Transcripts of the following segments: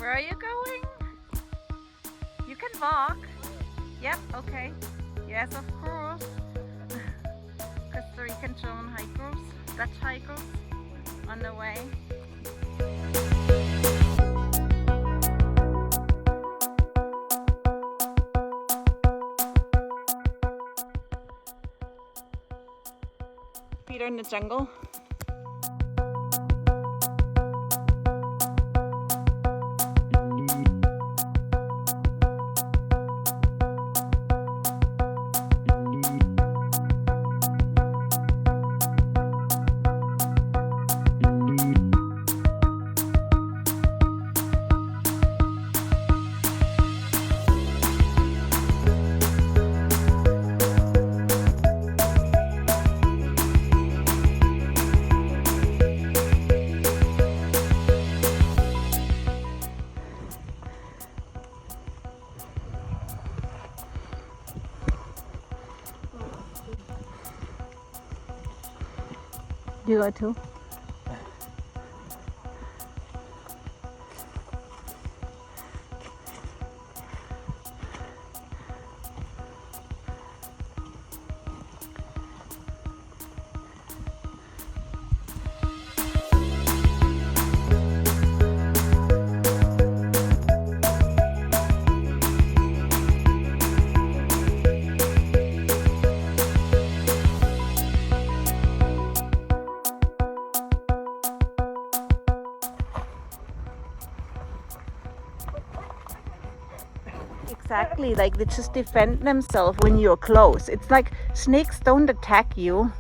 Where are you going? You can walk. Yep, okay. Yes, of course. Costa Rican German hikers, Dutch hikers on the way. Feet are in the jungle. You go too? Exactly, like they just defend themselves when you're close. It's like snakes don't attack you.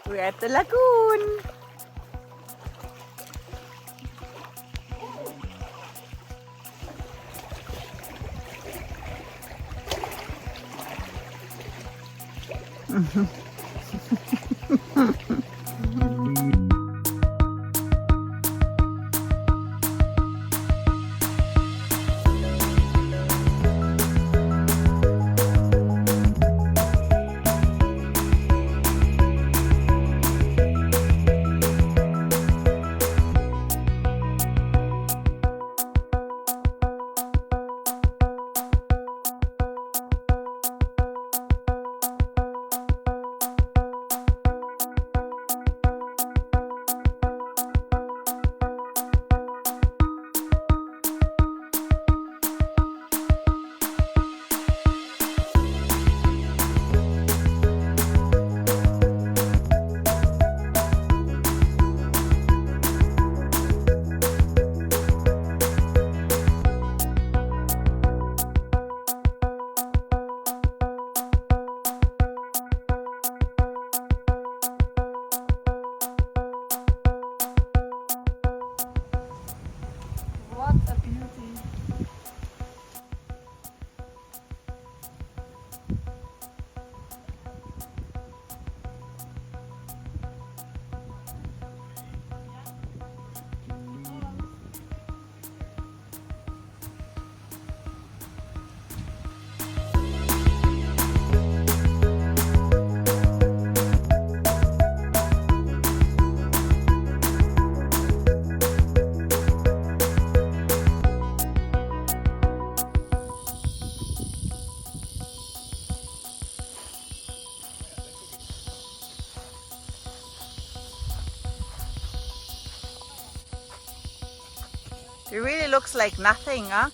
We're at the lagoon. It really looks like nothing, huh?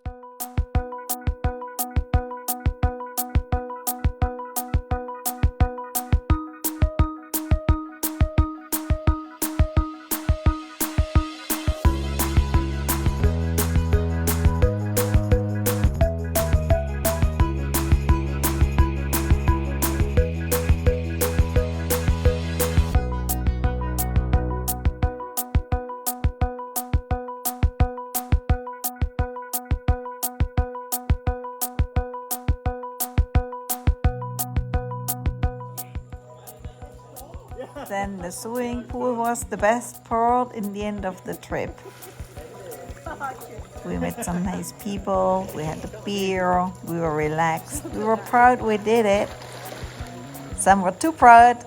Then the swimming pool was the best part in the end of the trip. We met some nice people, we had a beer, we were relaxed, we were proud we did it. Some were too proud,